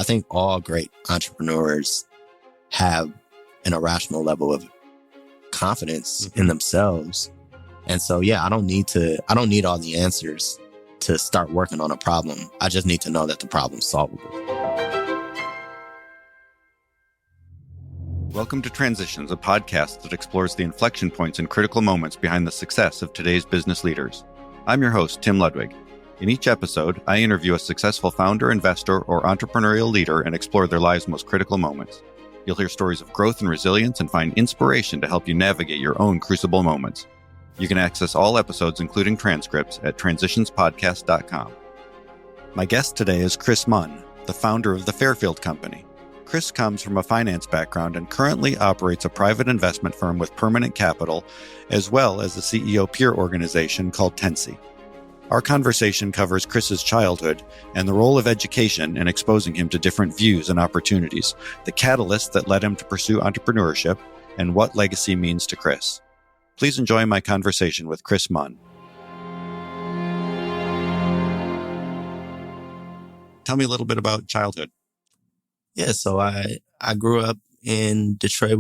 think all great entrepreneurs have an irrational level of confidence in themselves. And so, yeah, I don't need all the answers to start working on a problem. I just need to know that the problem's solvable. Welcome to Transitions, a podcast that explores the inflection points and critical moments behind the success of today's business leaders. I'm your host, Tim Ludwig. In each episode, I interview a successful founder, investor, or entrepreneurial leader and explore their lives' most critical moments. You'll hear stories of growth and resilience and find inspiration to help you navigate your own crucible moments. You can access all episodes, including transcripts, at transitionspodcast.com. My guest today is Chris Munn, the founder of the Fairfield Company. Chris comes from a finance background and currently operates a private investment firm with permanent capital, as well as a CEO peer organization called Tensi. Our conversation covers Chris's childhood and the role of education in exposing him to different views and opportunities, the catalyst that led him to pursue entrepreneurship, and what legacy means to Chris. Please enjoy my conversation with Chris Munn. Tell me a little bit about childhood. Yeah, so I grew up in Detroit.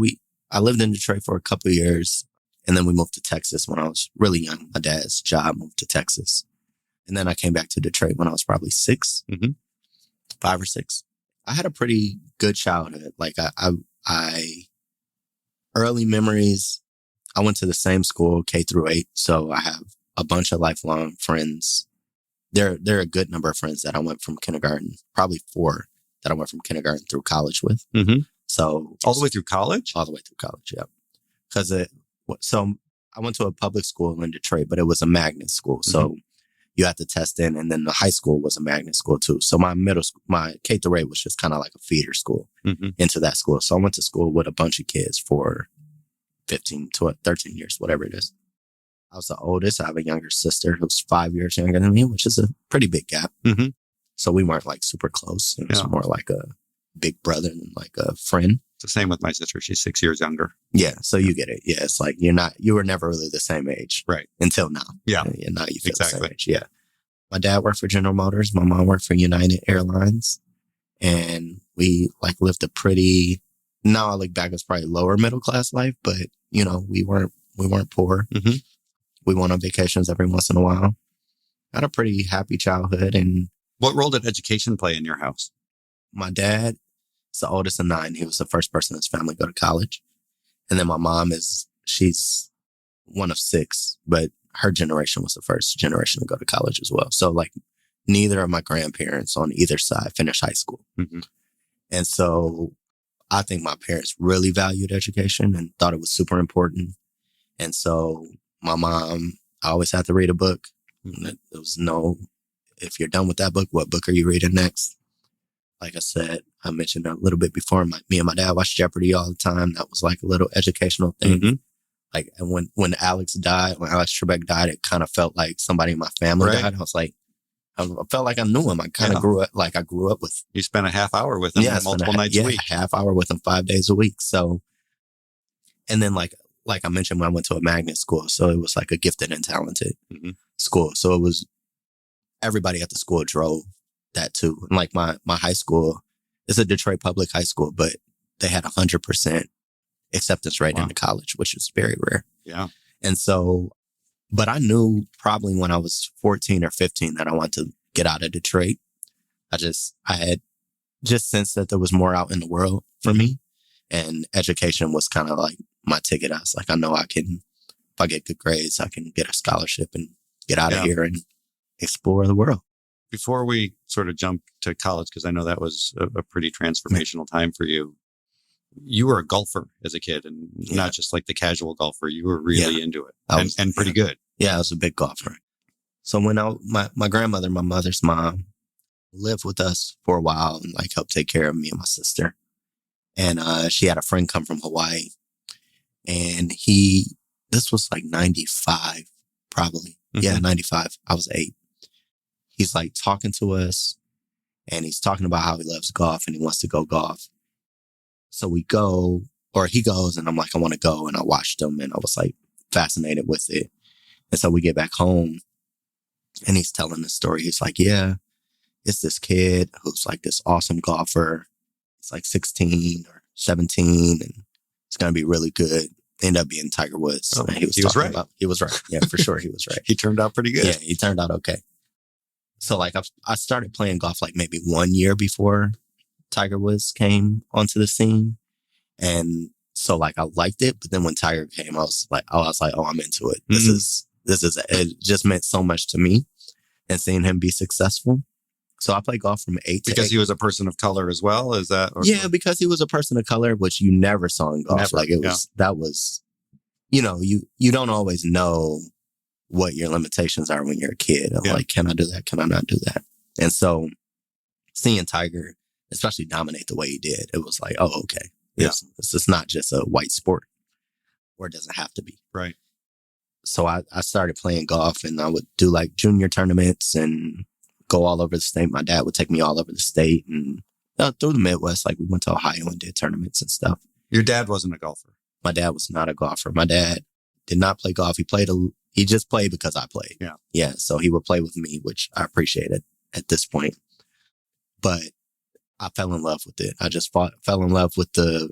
I lived in Detroit for a couple of years, and then we moved to Texas when I was really young. My dad's job moved to Texas. And then I came back to Detroit when I was probably 5 or 6. I had a pretty good childhood. Like I early memories, I went to the same school, K through 8. So I have a bunch of lifelong friends. There are a good number of friends that I went from kindergarten, probably 4 that I went from kindergarten through college with. So all the way through college? All the way through college, yeah. So I went to a public school in Detroit, but it was a magnet school. So you had to test in, and then the high school was a magnet school too. So my middle school, my K through 8 was just kind of like a feeder school into that school. So I went to school with a bunch of kids for 15 to 13 years, whatever it is. I was the oldest. I have a younger sister who's 5 years younger than me, which is a pretty big gap. So we weren't like super close. It was more like a big brother than like a friend. It's the same with my sister. She's 6 years younger. Yeah. So you get it. Yeah. It's like you were never really the same age. Right. Until now. Yeah. And now you feel the same age. Yeah. My dad worked for General Motors. My mom worked for United Airlines. And we like lived a pretty, now I look back, it's probably lower middle class life, but you know, we weren't poor. We went on vacations every once in a while. Had a pretty happy childhood. And what role did education play in your house? My dad, he's the oldest of 9. He was the first person in his family to go to college. And then my mom she's one of 6, but her generation was the first generation to go to college as well. So like neither of my grandparents on either side finished high school. And so I think my parents really valued education and thought it was super important. And so my mom, I always had to read a book. There was no, if you're done with that book, what book are you reading next? Like I said, I mentioned a little bit before, me and my dad watched Jeopardy all the time. That was like a little educational thing. Like, and when Alex Trebek died, it kind of felt like somebody in my family died. I was like, I felt like I knew him. I kind of grew up with. You spent a half hour with him multiple nights a week. A half hour with him 5 days a week. So, and then like I mentioned, when I went to a magnet school, so it was like a gifted and talented school. So it was, everybody at the school drove that too. And like my high school is a Detroit public high school, but they had 100% acceptance rate into college, which is very rare. Yeah. And so, but I knew probably when I was 14 or 15 that I wanted to get out of Detroit. I had just sensed that there was more out in the world for me, and education was kind of like my ticket. I was like, I know I can, if I get good grades, I can get a scholarship and get out of here and explore the world. Before we sort of jump to college, because I know that was a pretty transformational time for you, you were a golfer as a kid, and not just like the casual golfer. You were really into it and pretty good. Yeah, I was a big golfer. So when my grandmother, my mother's mom, lived with us for a while and like helped take care of me and my sister. And she had a friend come from Hawaii, and this was like 95, probably. Yeah, 95. I was 8. He's like talking to us, and he's talking about how he loves golf and he wants to go golf. So we go, or he goes, and I'm like, I want to go. And I watched him, and I was like fascinated with it. And so we get back home, and he's telling the story. He's like, yeah, it's this kid who's like this awesome golfer. He's like 16 or 17 and it's going to be really good. Ended up being Tiger Woods. Oh, and he was right. He was right. Yeah, for sure. He was right. He turned out pretty good. Yeah, he turned out okay. So like I started playing golf like maybe 1 year before Tiger Woods came onto the scene. And so like I liked it, but then when Tiger came, I was like, oh, I'm into it. It just meant so much to me and seeing him be successful. So I played golf from 8 to 8. Because he was a person of color as well? Is that? Yeah, because he was a person of color, which you never saw in golf. Never, like that was, you know, you don't always know what your limitations are when you're a kid. I'm like, can I do that? Can I not do that? And so seeing Tiger, especially dominate the way he did, it was like, oh, okay. It's just not just a white sport, or it doesn't have to be. Right. So I started playing golf and I would do like junior tournaments and go all over the state. My dad would take me all over the state and through the Midwest. Like we went to Ohio and did tournaments and stuff. Your dad wasn't a golfer? My dad was not a golfer. My dad did not play golf. He just played because I played. Yeah. Yeah. So he would play with me, which I appreciated at this point. But I fell in love with it. I just fell in love with the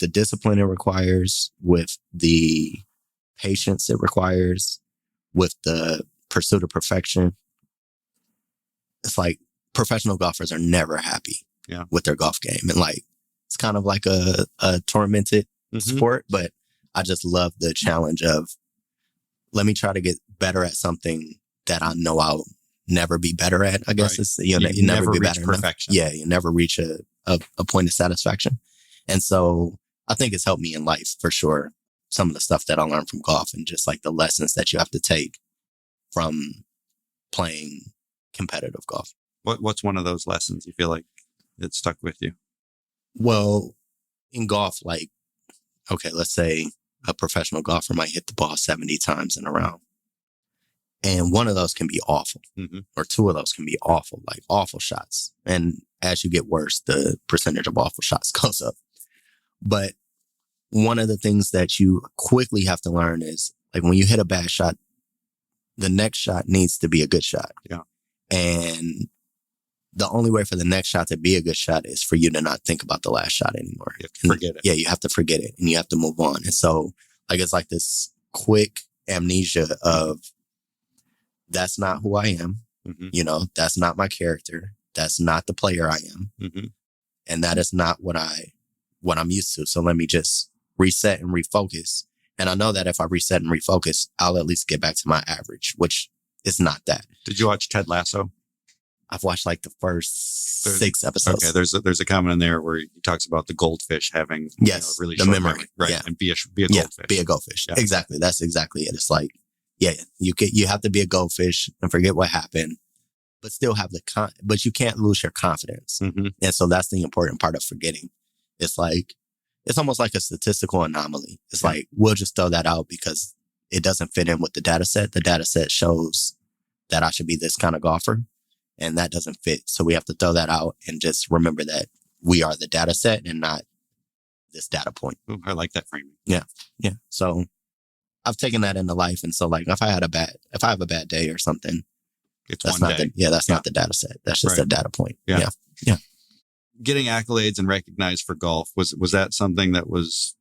discipline it requires, with the patience it requires, with the pursuit of perfection. It's like professional golfers are never happy with their golf game. And like, it's kind of like a tormented sport, but I just love the challenge of, let me try to get better at something that I know I'll never be better at. I guess it's, you never be better perfection. Enough. Yeah. You never reach a point of satisfaction. And so I think it's helped me in life for sure. Some of the stuff that I learned from golf and just like the lessons that you have to take from playing competitive golf. What's one of those lessons you feel like it stuck with you? Well, in golf, like, okay, let's say a professional golfer might hit the ball 70 times in a round. And one of those can be awful, or two of those can be awful, like awful shots. And as you get worse, the percentage of awful shots goes up. But one of the things that you quickly have to learn is, like, when you hit a bad shot, the next shot needs to be a good shot. Yeah. And the only way for the next shot to be a good shot is for you to not think about the last shot anymore. You have to forget it. Yeah, you have to forget it and you have to move on. And so, like, it's like this quick amnesia of, that's not who I am. You know, that's not my character. That's not the player I am. And that is not what I'm used to. So let me just reset and refocus. And I know that if I reset and refocus, I'll at least get back to my average, which is not that. Did you watch Ted Lasso? I've watched like the first 6 episodes. Okay, there's a comment in there where he talks about the goldfish having really the short memory, right? Yeah. And be a goldfish. Yeah, be a goldfish. Yeah. Exactly. That's exactly it. It's like, you have to be a goldfish and forget what happened, but still have but you can't lose your confidence. And so that's the important part of forgetting. It's like, it's almost like a statistical anomaly. It's like, we'll just throw that out because it doesn't fit in with the data set. The data set shows that I should be this kind of golfer, and that doesn't fit. So we have to throw that out and just remember that we are the data set and not this data point. Ooh, I like that framing. Yeah. Yeah. So I've taken that into life. And so, like, if I have a bad day or something, It's one day. That's not the data set. That's just a data point. Yeah. Yeah. Getting accolades and recognized for golf, was that something that was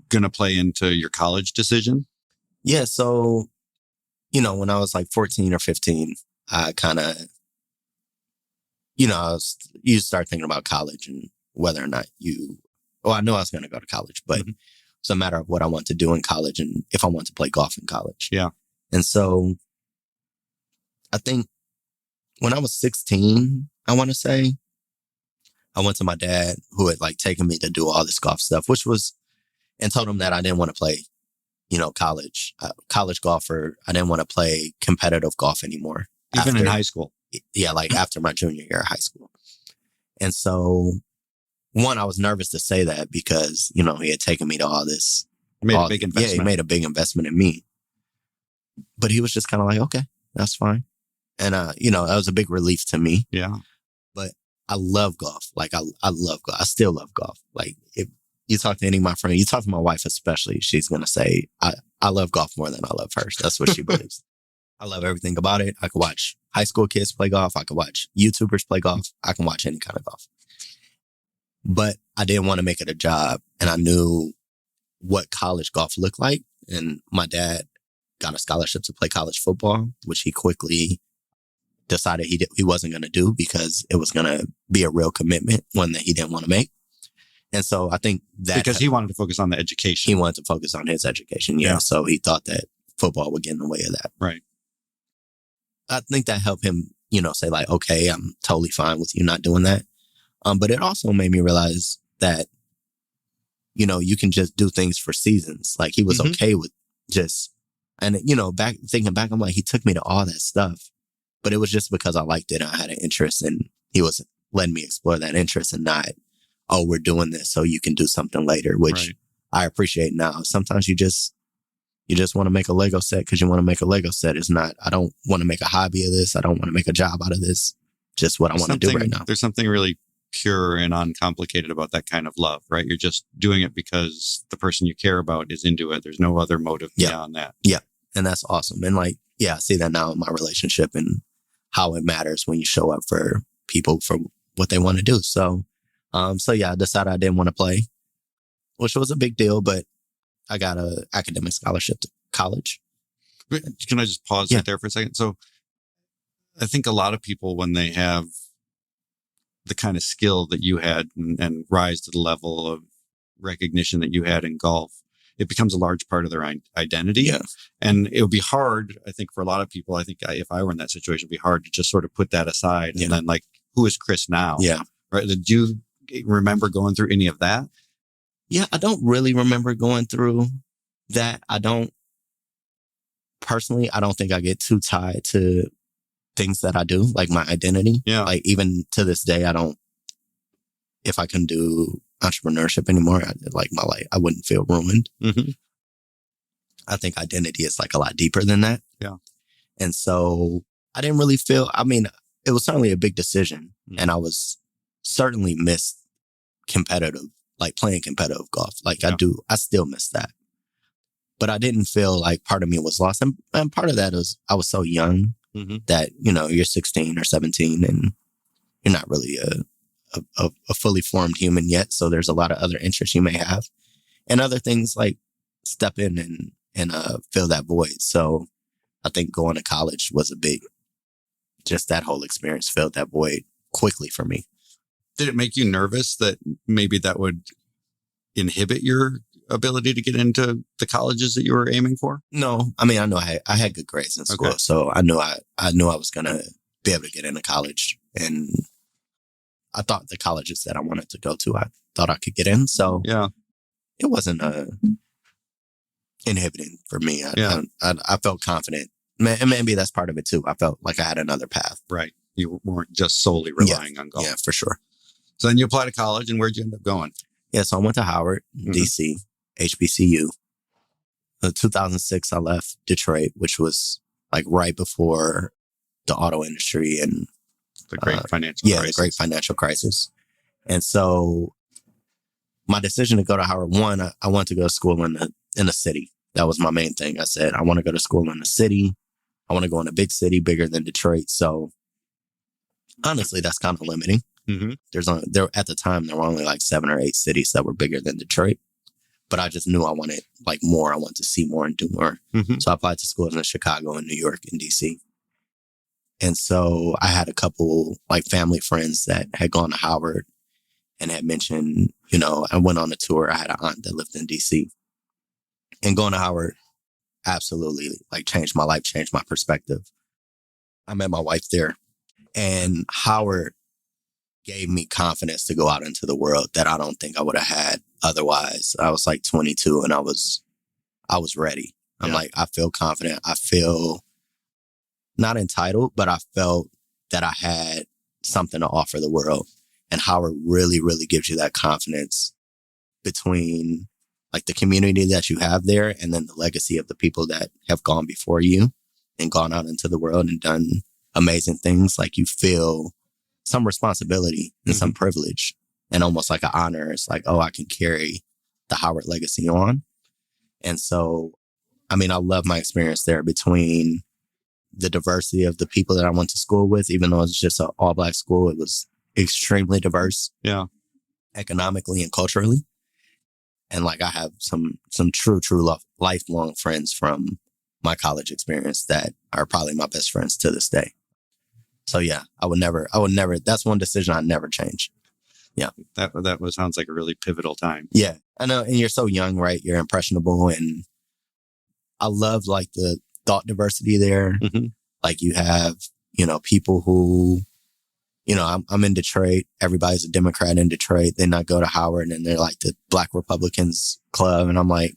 going to play into your college decision? Yeah. So, you know, when I was like 14 or 15, I kind of, you start thinking about college and whether or not I know I was going to go to college, but it's a matter of what I want to do in college and if I want to play golf in college. Yeah. And so I think when I was 16, I want to say, I went to my dad, who had like taken me to do all this golf stuff, and told him that I didn't want to play, college golfer. I didn't want to play competitive golf anymore. Even in high school. Yeah. Like after my junior year of high school. And so one, I was nervous to say that because, he had taken me to all this. Made a big investment. Yeah, he made a big investment in me. But he was just kind of like, okay, that's fine. And, that was a big relief to me. Yeah. But I love golf. Like, I love golf. I still love golf. Like, if you talk to any of my friends, you talk to my wife especially, she's going to say, I love golf more than I love her. That's what she believes. I love everything about it. I could watch high school kids play golf. I could watch YouTubers play golf. I can watch any kind of golf. But I didn't want to make it a job. And I knew what college golf looked like. And my dad got a scholarship to play college football, which he quickly decided he wasn't going to do because it was going to be a real commitment, one that he didn't want to make. And so I think that... Because he wanted to focus on the education. He wanted to focus on his education, yeah. So he thought that football would get in the way of that. Right. I think that helped him, say like, okay, I'm totally fine with you not doing that. But it also made me realize that, you can just do things for seasons. Like he was okay with just, and thinking back, I'm like, he took me to all that stuff, but it was just because I liked it and I had an interest, and he was letting me explore that interest and not, oh, we're doing this so you can do something later, which I appreciate now. Sometimes you just want to make a Lego set because you want to make a Lego set. It's not, I don't want to make a hobby of this. I don't want to make a job out of this. Just what I want to do right now. There's something really pure and uncomplicated about that kind of love, right? You're just doing it because the person you care about is into it. There's no other motive beyond that. Yeah. And that's awesome. And I see that now in my relationship and how it matters when you show up for people for what they want to do. So I decided I didn't want to play, which was a big deal, but I got an academic scholarship to college. Can I just pause right there for a second? So I think a lot of people, when they have the kind of skill that you had and rise to the level of recognition that you had in golf, it becomes a large part of their identity. Yeah. And it would be hard, I think, for a lot of people. I think if I were in that situation, it'd be hard to just sort of put that aside and then like, who is Chris now? Yeah. Right. Did you remember going through any of that? Yeah, I don't really remember going through that. I don't think I get too tied to things that I do, like my identity. Yeah. Like even to this day, if I can do entrepreneurship anymore, I wouldn't feel ruined. Mm-hmm. I think identity is like a lot deeper than that. Yeah. And so I didn't really feel, it was certainly a big decision, and I was certainly missed playing competitive golf. I still miss that. But I didn't feel like part of me was lost. And part of that is I was so young that, you're 16 or 17 and you're not really a fully formed human yet. So there's a lot of other interests you may have and other things like step in and fill that void. So I think going to college was just that whole experience filled that void quickly for me. Did it make you nervous that maybe that would inhibit your ability to get into the colleges that you were aiming for? No, I know I had good grades in school, so I knew I was going to be able to get into college, and I thought the colleges that I wanted to go to, I thought I could get in. So it wasn't inhibiting for me. I felt confident, and maybe that's part of it too. I felt like I had another path. Right, you weren't just solely relying on golf. Yeah, for sure. So then you applied to college, and where'd you end up going? Yeah, so I went to Howard, DC, HBCU. In 2006, I left Detroit, which was like right before the auto industry and the great financial crisis. The great financial crisis. And so my decision to go to Howard, I wanted to go to school in the city. That was my main thing. I said, I want to go to school in the city. I want to go in a big city, bigger than Detroit. So honestly, that's kind of limiting. Mm-hmm. At the time, there were only like 7 or 8 cities that were bigger than Detroit. But I just knew I wanted like more. I wanted to see more and do more. Mm-hmm. So I applied to schools in Chicago and New York and DC. And so I had a couple like family friends that had gone to Howard and had mentioned, I went on a tour. I had an aunt that lived in DC. And going to Howard absolutely like changed my life, changed my perspective. I met my wife there, and Howard gave me confidence to go out into the world that I don't think I would have had otherwise. I was like 22 and I was ready. I'm like, I feel confident. I feel not entitled, but I felt that I had something to offer the world. And Howard really, really gives you that confidence between like the community that you have there and then the legacy of the people that have gone before you and gone out into the world and done amazing things. Like you feel some responsibility and some privilege and almost like an honor. It's like, oh, I can carry the Howard legacy on. And so, I love my experience there between the diversity of the people that I went to school with, even though it's just an all Black school, it was extremely diverse. Yeah. Economically and culturally. And like, I have some true lifelong friends from my college experience that are probably my best friends to this day. So yeah, I would never, that's one decision I'd never change. Yeah. That sounds like a really pivotal time. Yeah. I know. And you're so young, right? You're impressionable. And I love like the thought diversity there. Mm-hmm. Like you have, people who, I'm in Detroit. Everybody's a Democrat in Detroit. Then I go to Howard and they're like the Black Republicans club. And I'm like,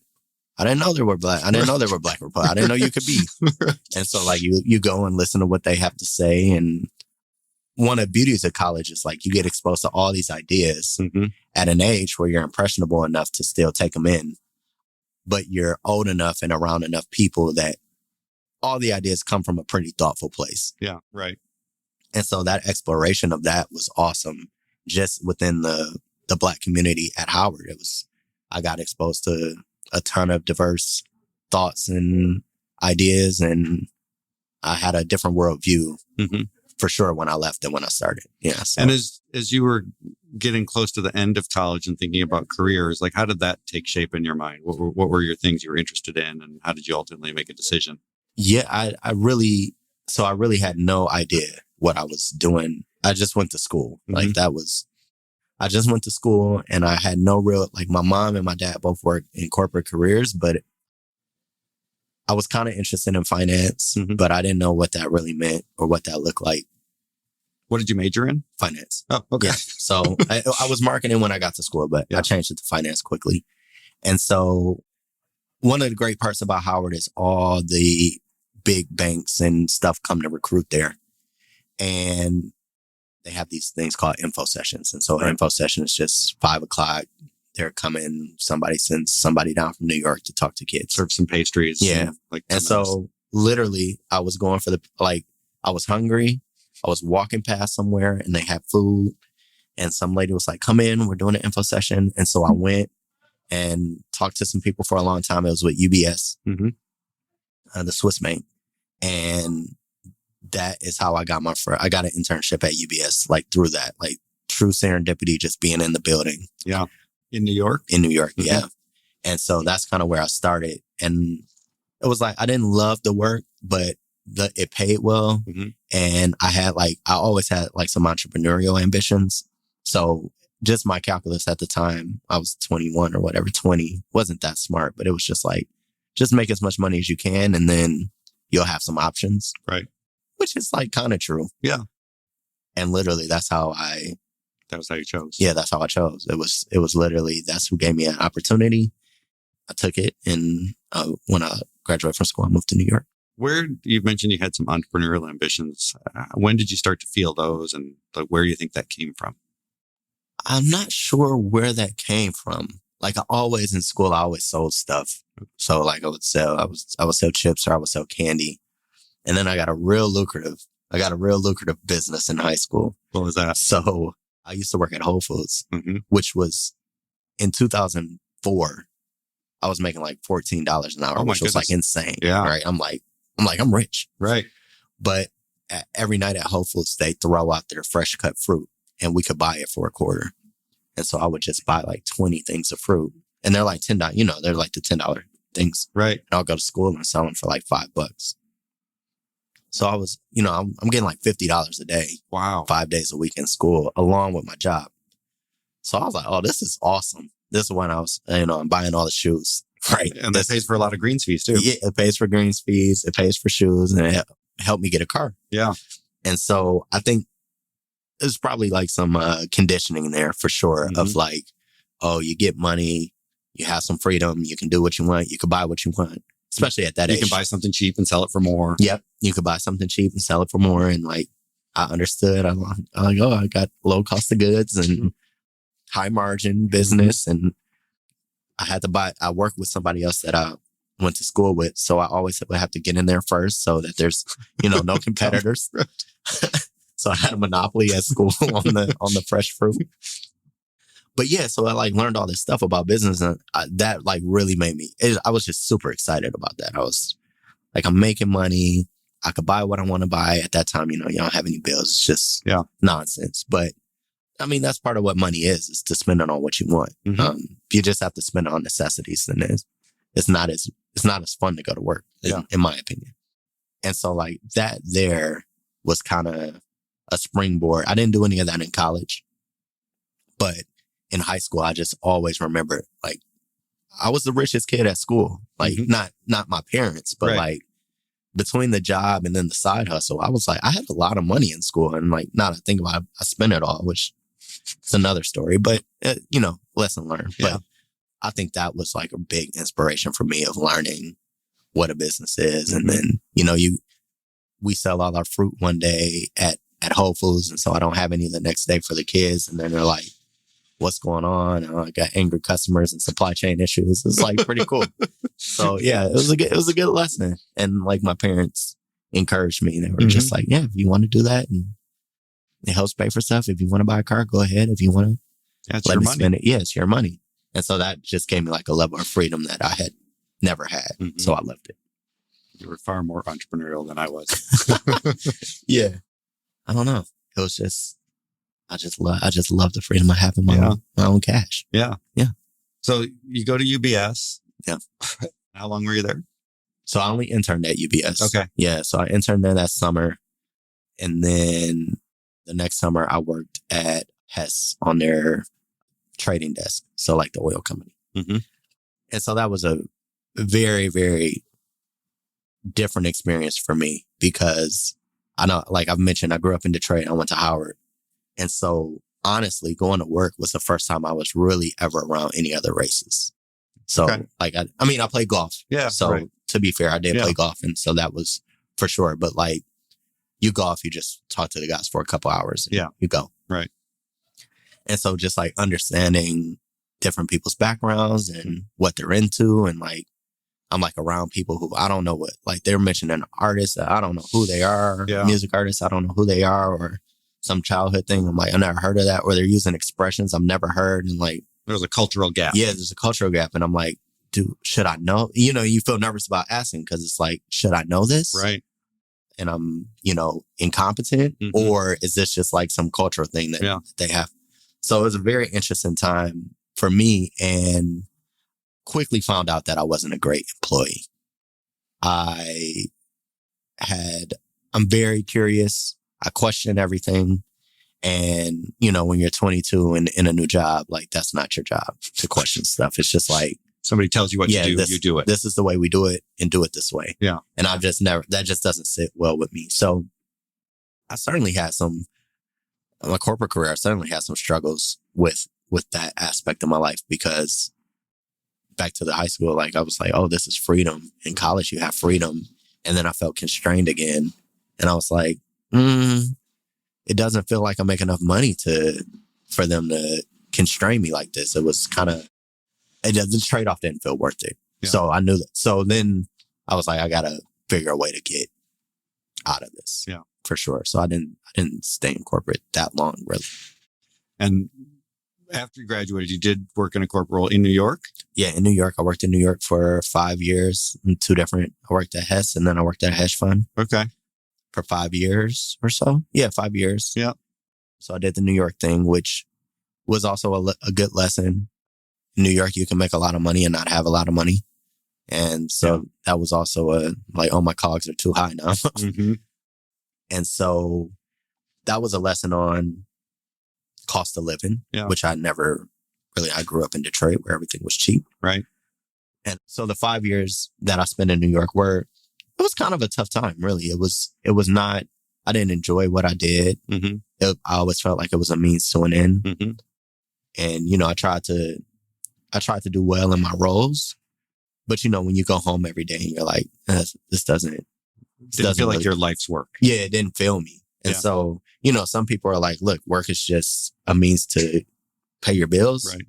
I didn't know there were Black. I didn't know there were Black Republicans. I didn't know you could be. And so like you go and listen to what they have to say. And one of the beauties of college is like you get exposed to all these ideas mm-hmm. at an age where you're impressionable enough to still take them in. But you're old enough and around enough people that all the ideas come from a pretty thoughtful place. Yeah, right. And so that exploration of that was awesome. Just within the Black community at Howard, I got exposed to a ton of diverse thoughts and ideas, and I had a different worldview mm-hmm. for sure when I left than when I started. Yeah. So. And as you were getting close to the end of college and thinking about careers, like how did that take shape in your mind? What were your things you were interested in, and how did you ultimately make a decision? Yeah, I really had no idea what I was doing. I just went to school. Mm-hmm. Like I just went to school and I had no real, like my mom and my dad both worked in corporate careers, but I was kind of interested in finance, mm-hmm. but I didn't know what that really meant or what that looked like. What did you major in? Finance. Oh, okay. Yeah. So I was marketing when I got to school, but I changed it to finance quickly. And so one of the great parts about Howard is all the big banks and stuff come to recruit there. And they have these things called info sessions. And so info session is just 5:00. They're coming, somebody sends somebody down from New York to talk to kids. Serve some pastries. Yeah. And so literally I was going for I was hungry. I was walking past somewhere and they had food. And some lady was like, come in, we're doing an info session. And so I went and talked to some people for a long time. It was with UBS, mm-hmm. The Swiss bank. And that is how I got I got an internship at UBS, like through that, like true serendipity, just being in the building. Yeah. In New York? In New York, mm-hmm. yeah. And so that's kind of where I started. And it was like, I didn't love the work, but it paid well. Mm-hmm. And I always had like some entrepreneurial ambitions. So just my calculus at the time, I was 21 or whatever, 20, wasn't that smart, but it was just like, just make as much money as you can and then you'll have some options. Right. Which is like kind of true. Yeah. And literally that was how you chose. Yeah, that's how I chose. It was literally, that's who gave me an opportunity. I took it. And when I graduated from school, I moved to New York. You mentioned you had some entrepreneurial ambitions. When did you start to feel those, and like, where do you think that came from? I'm not sure where that came from. Like in school, I always sold stuff. So like I would sell chips or I would sell candy. And then I got a real lucrative business in high school. What was that? So I used to work at Whole Foods, mm-hmm. which was in 2004. I was making like $14 an hour, which was like insane. Yeah. Right. I'm like, I'm rich. Right. But every night at Whole Foods, they throw out their fresh cut fruit and we could buy it for $0.25. And so I would just buy like 20 things of fruit and they're like $10, they're like the $10 things. Right. And I'll go to school and sell them for like $5. So I was, I'm getting like $50 a day. Wow. 5 days a week in school along with my job. So I was like, oh, this is awesome. This is when I was, I'm buying all the shoes. Right. And that pays for a lot of greens fees too. Yeah. It pays for greens fees. It pays for shoes and it helped me get a car. Yeah. And so I think there's probably like some conditioning there for sure mm-hmm. of like, oh, you get money, you have some freedom, you can do what you want, you can buy what you want. Especially at that age. You can buy something cheap and sell it for more. Yep. You could buy something cheap and sell it for more. And like, I understood. I'm like, oh, I got low cost of goods and mm-hmm. high margin business. Mm-hmm. And I worked with somebody else that I went to school with. So I always would have to get in there first so that there's, no competitors. So I had a monopoly at school on the fresh fruit. But yeah, so I like learned all this stuff about business and that like really made me, I was just super excited about that. I was like, I'm making money. I could buy what I want to buy at that time. You don't have any bills. It's just nonsense. But I mean, that's part of what money is to spend it on what you want. You just have to spend it on necessities. Then it's not as fun to go to work, in my opinion. And so like that there was kind of a springboard. I didn't do any of that in college, but in high school, I just always remember like I was the richest kid at school. Like not my parents, but like between the job and then the side hustle, I was like, I had a lot of money in school. And like, now that I think about it, I spent it all, which is another story, but lesson learned. But I think that was like a big inspiration for me of learning what a business is. And then, we sell all our fruit one day at Whole Foods. And so I don't have any the next day for the kids. And then they're like, what's going on? And I got angry customers and supply chain issues. It's like pretty cool. So yeah, it was a good lesson. And like my parents encouraged me. They were just like, yeah, if you want to do that and it helps pay for stuff. If you want to buy a car, go ahead. If you want to let me spend it. Yeah, it's your money. And so that just gave me like a level of freedom that I had never had. So I loved it. You were far more entrepreneurial than I was. Yeah. I don't know. It was just, I just love the freedom I have in my own cash. Yeah. Yeah. So you go to UBS. Yeah. How long were you there? So I only interned at UBS. Okay. Yeah. So I interned there that summer. And then the next summer I worked at Hess on their trading desk. So like the oil company. And so that was a very, very different experience for me because I know, like I've mentioned, I grew up in Detroit. I went to Howard. And so honestly, going to work was the first time I was really ever around any other races. So like, I played golf. Yeah. So to be fair, I did play golf. And so that was for sure. But like you golf, you just talk to the guys for a couple hours. And you go. Right. And so just like understanding different people's backgrounds and what they're into. And like, I'm like around people who I don't know what, like they're mentioning artists that I don't know who they are, music artists, I don't know who they are, or some childhood thing. I'm like, I never heard of that. Or they're using expressions I've never heard. And like, there's a cultural gap. Yeah, there's a cultural gap. And I'm like, dude, should I know? You feel nervous about asking because it's like, should I know this? Right. And I'm, incompetent, or is this just like some cultural thing that they have? So it was a very interesting time for me, and quickly found out that I wasn't a great employee. I'm very curious. I question everything. And, when you're 22 and in a new job, like that's not your job to question stuff. It's just like, somebody tells you what to do, you do it. This is the way we do it and do it this way. Yeah. And I've just that just doesn't sit well with me. So I certainly had my corporate career, I certainly had some struggles with that aspect of my life, because back to the high school, like I was like, oh, this is freedom. In college, you have freedom. And then I felt constrained again. And I was like, it doesn't feel like I make enough money for them to constrain me like this. It was the trade-off didn't feel worth it. Yeah. So I knew that. So then I was like, I got to figure a way to get out of this. Yeah, for sure. So I didn't stay in corporate that long, really. And after you graduated, you did work in a corporate role in New York? Yeah, in New York. I worked in New York for 5 years in I worked at Hess, and then I worked at a hedge fund. Okay. For 5 years or so. Yeah, 5 years. Yeah. So I did the New York thing, which was also a good lesson. In New York, you can make a lot of money and not have a lot of money. And so that was also oh, my cogs are too high now. And so that was a lesson on cost of living, which I grew up in Detroit where everything was cheap. Right. And so the 5 years that I spent in New York it was kind of a tough time, really. It was not, I didn't enjoy what I did. I always felt like it was a means to an end. And, I tried to do well in my roles, but when you go home every day and you're like, this doesn't feel like your life's work. Yeah, it didn't feel me. And so, some people are like, look, work is just a means to pay your bills. Right.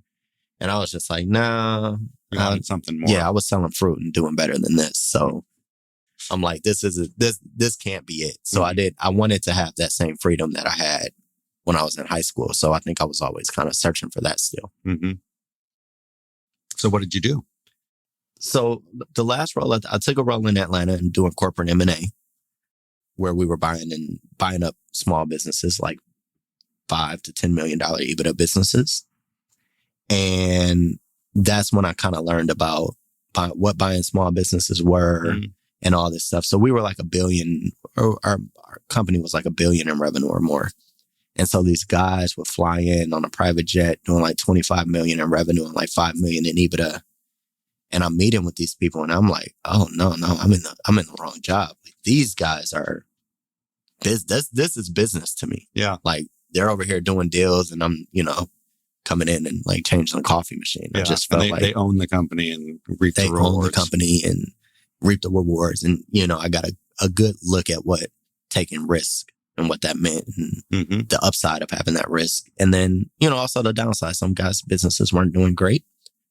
And I was just like, nah. You wanted something more. Yeah, I was selling fruit and doing better than this. So I'm like, this can't be it. So I wanted to have that same freedom that I had when I was in high school. So I think I was always kind of searching for that still. So what did you do? So the last role, I took a role in Atlanta and doing corporate M&A. where we were buying up small businesses, like $5 to $10 million EBITDA businesses. And that's when I kind of learned about what buying small businesses were and all this stuff. So we were like $1 billion, or our company was like $1 billion in revenue or more. And so these guys would fly in on a private jet doing like 25 million in revenue and like 5 million in EBITDA. And I'm meeting with these people and I'm like, oh no, I'm in the wrong job. Like, these guys are this is business to me. Yeah. Like, they're over here doing deals and I'm, coming in and like changing the coffee machine. Yeah. I just felt like they own the company and reap the rewards. They own the company and reap the rewards. And, I got a good look at what taking risk and what that meant and the upside of having that risk. And then, also the downside. Some guys' businesses weren't doing great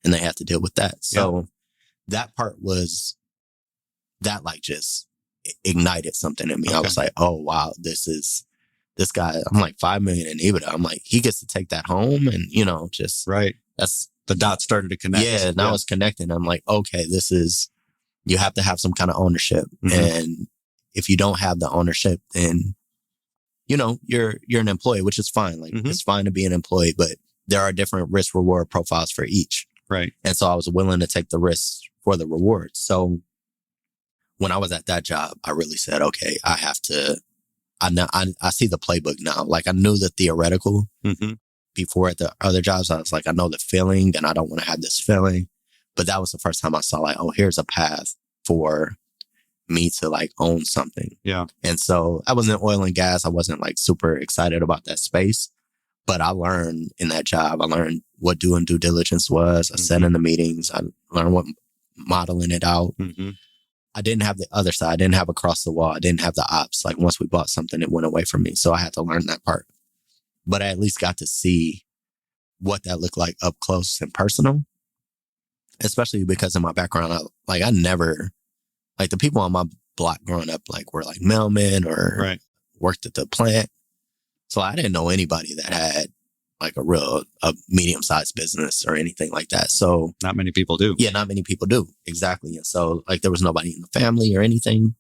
and they had to deal with that. So that part was, that like just ignited something in me. Okay. I was like, oh wow, this guy, I'm like 5 million in EBITDA. I'm like, he gets to take that home and, just right. That's the dots started to connect. Yeah. Now it's connecting. I'm like, okay, you have to have some kind of ownership. And if you don't have the ownership, then, you're an employee, which is fine. Like it's fine to be an employee, but there are different risk reward profiles for each. Right. And so I was willing to take the risks for the rewards. So when I was at that job, I really said, okay, I have to, I see the playbook now. Like I knew the theoretical before at the other jobs. I was like, I know the feeling and I don't want to have this feeling. But that was the first time I saw like, oh, here's a path for me to like own something. Yeah. And so I was in oil and gas. I wasn't like super excited about that space, but I learned in that job. I learned what doing due diligence was. I sat in the meetings. I learned what modeling it out. I didn't have the other side. I didn't have across the wall. I didn't have the ops. Like once we bought something, it went away from me. So I had to learn that part. But I at least got to see what that looked like up close and personal, especially because of my background. I never, like the people on my block growing up, like were like mailmen or worked at the plant. So I didn't know anybody that had like a medium-sized business or anything like that. So not many people do. Yeah, not many people do. Exactly. And so like there was nobody in the family or anything.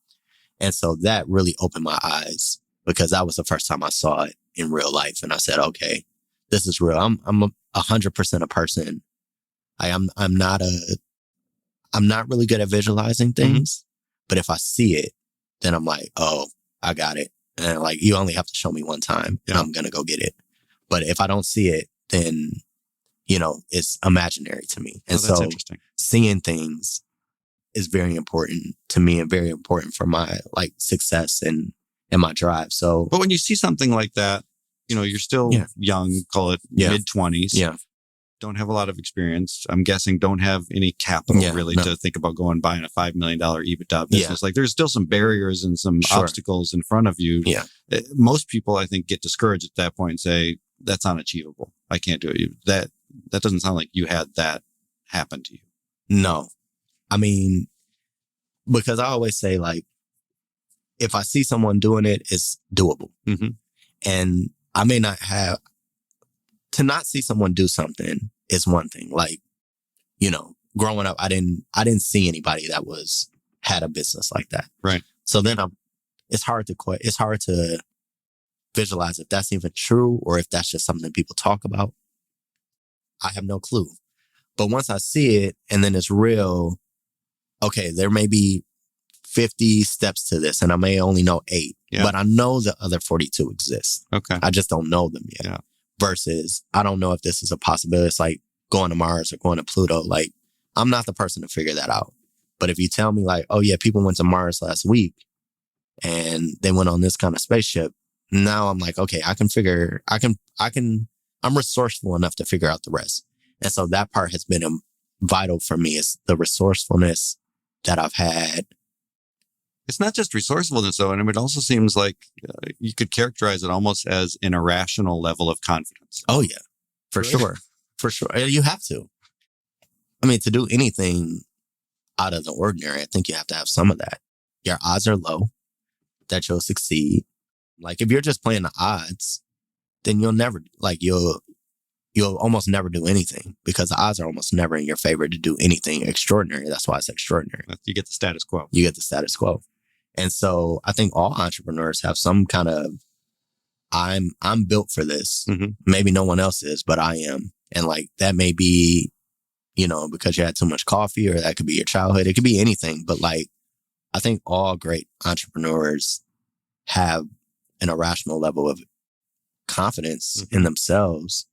And so that really opened my eyes because that was the first time I saw it in real life. And I said, okay, this is real. I'm 100% a person. I'm not really good at visualizing things, but if I see it, then I'm like, oh, I got it. And like, you only have to show me one time and I'm going to go get it. But if I don't see it, then, it's imaginary to me. And that's so interesting. Seeing things is very important to me and very important for my like success and my drive. So, but when you see something like that, you're still young, call it mid-20s. Yeah. Don't have a lot of experience. I'm guessing don't have any capital to think about going buying a $5 million EBITDA business. Like there's still some barriers and some obstacles in front of you. Yeah. Most people, I think, get discouraged at that point and say, that's unachievable. I can't do it. That doesn't sound like you had that happen to you. No. I mean, because I always say like, if I see someone doing it, it's doable. And I may not have, to not see someone do something is one thing. Like, growing up, I didn't see anybody that had a business like that. Right. So then it's hard to visualize if that's even true or if that's just something people talk about. I have no clue. But once I see it and then it's real, okay, there may be 50 steps to this and I may only know 8, but I know the other 42 exist. Okay. I just don't know them yet. Yeah. Versus, I don't know if this is a possibility. It's like going to Mars or going to Pluto. Like, I'm not the person to figure that out. But if you tell me like, oh yeah, people went to Mars last week and they went on this kind of spaceship. Now I'm like, okay, I'm resourceful enough to figure out the rest. And so that part has been vital for me is the resourcefulness that I've had. It's not just resourcefulness, though. And it also seems like you could characterize it almost as an irrational level of confidence. Oh, yeah, for sure. For sure. You have to. I mean, to do anything out of the ordinary, I think you have to have some of that. Your odds are low that you'll succeed. Like if you're just playing the odds, then you'll almost never do anything because the odds are almost never in your favor to do anything extraordinary. That's why it's extraordinary. You get the status quo. You get the status quo. And so I think all entrepreneurs have some kind of, I'm built for this. Mm-hmm. Maybe no one else is, but I am. And like, that may be, because you had too much coffee, or that could be your childhood. It could be anything. But like, I think all great entrepreneurs have an irrational level of confidence in themselves.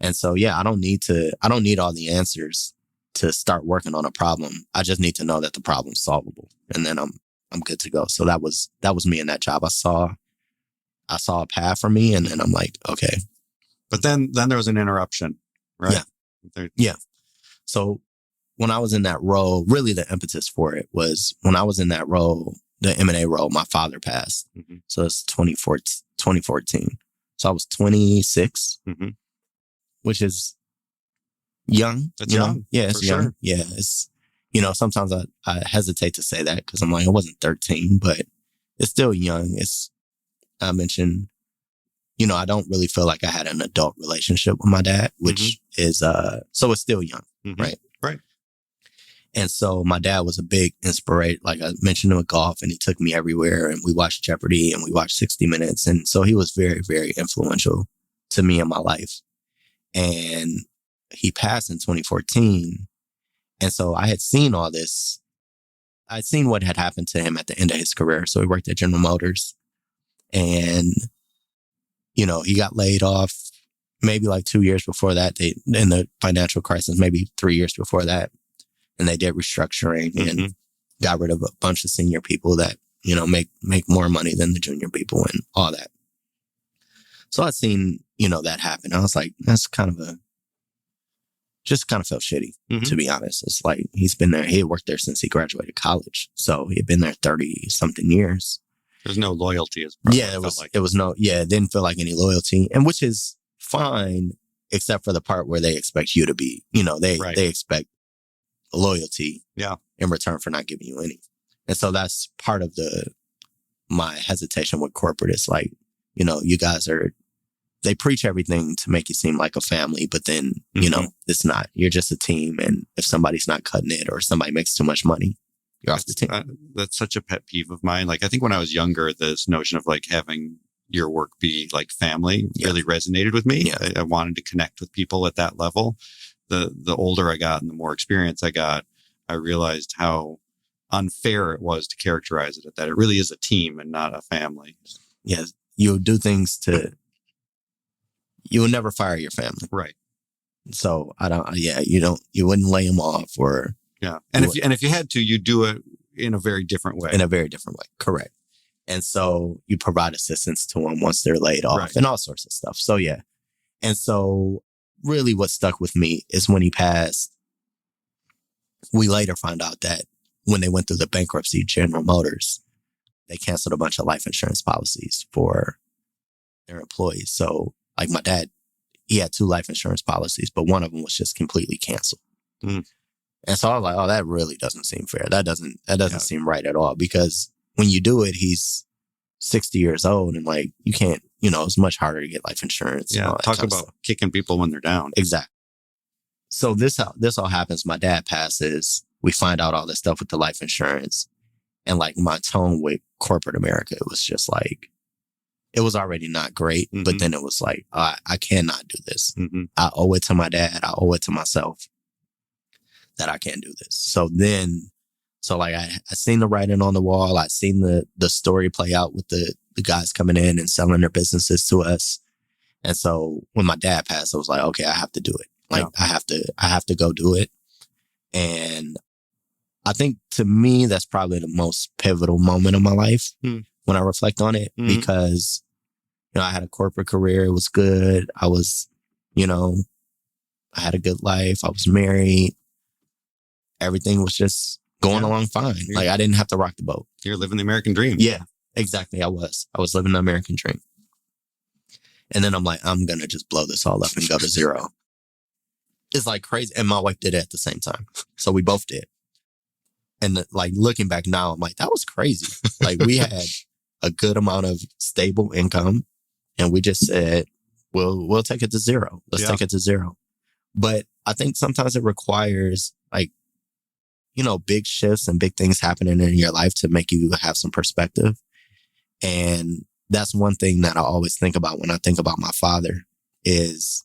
And so, yeah, I don't need all the answers to start working on a problem. I just need to know that the problem's solvable, and then I'm good to go. So that was me in that job. I saw a path for me, and then I'm like, okay. But then there was an interruption, right? Yeah. Yeah. So when I was in that role, really the impetus for it was when I was in that role, the M&A role, my father passed. Mm-hmm. So it's 2014. So I was 26, which is young. That's young. Yeah, it's young. Sure. Yeah, it's, sometimes I hesitate to say that because I'm like, I wasn't 13, but it's still young. I mentioned, I don't really feel like I had an adult relationship with my dad, which is, so it's still young, right? Right. And so my dad was a big inspiration, like I mentioned, with golf, and he took me everywhere, and we watched Jeopardy and we watched 60 Minutes. And so he was very, very influential to me in my life. And he passed in 2014. And so I had seen all this. I'd seen what had happened to him at the end of his career. So he worked at General Motors, and, he got laid off maybe like 2 years before that. In the financial crisis, maybe 3 years before that. And they did restructuring and got rid of a bunch of senior people that, make more money than the junior people and all that. So I'd seen, that happen. I was like, that's just kind of felt shitty, to be honest. It's like, he had worked there since he graduated college. So he had been there 30 something years. There's no loyalty. It didn't feel like any loyalty, and which is fine, except for the part where they expect you to be, they expect loyalty in return for not giving you any. And so that's part of my hesitation with corporate. It's like, you guys they preach everything to make you seem like a family, but then, it's not. You're just a team. And if somebody's not cutting it, or somebody makes too much money, you're off the team. That's such a pet peeve of mine. Like, I think when I was younger, this notion of like having your work be like family really resonated with me. Yeah. I wanted to connect with people at that level. The older I got and the more experience I got, I realized how unfair it was to characterize it at that. It really is a team and not a family. Yes. You'll do things you will never fire your family. Right. So you wouldn't lay them off, or. Yeah. And if you had to, you do it in a very different way. Correct. And so you provide assistance to them once they're laid off, and all sorts of stuff. So yeah. And so really what stuck with me is when he passed, we later found out that when they went through the bankruptcy, General Motors, they canceled a bunch of life insurance policies for their employees. So like my dad, he had 2 life insurance policies, but one of them was just completely canceled. And so I was like, oh, that really doesn't seem fair. That doesn't seem right at all, because when you do it, he's 60 years old, and like, you can't, it's much harder to get life insurance. Yeah. Talk about kicking people when they're down. Exactly. So this all happens. My dad passes. We find out all this stuff with the life insurance, and like my tone with corporate America, it was just like, it was already not great, but then it was like, I cannot do this. I owe it to my dad. I owe it to myself that I can't do this. So like I seen the writing on the wall. I seen the story play out with the guys coming in and selling their businesses to us. And so when my dad passed, I was like, okay, I have to do it. Like I have to go do it. And I think to me, that's probably the most pivotal moment of my life when I reflect on it, because, I had a corporate career. It was good. I was, I had a good life. I was married. Everything was just going along fine. Like I didn't have to rock the boat. You're living the American dream. Yeah, exactly. I was living the American dream. And then I'm like, I'm going to just blow this all up and go to zero. It's like crazy. And my wife did it at the same time. So we both did. And like looking back now, I'm like, that was crazy. Like we had a good amount of stable income, and we just said, we'll take it to zero. Let's take it to zero. But I think sometimes it requires like, big shifts and big things happening in your life to make you have some perspective. And that's one thing that I always think about when I think about my father is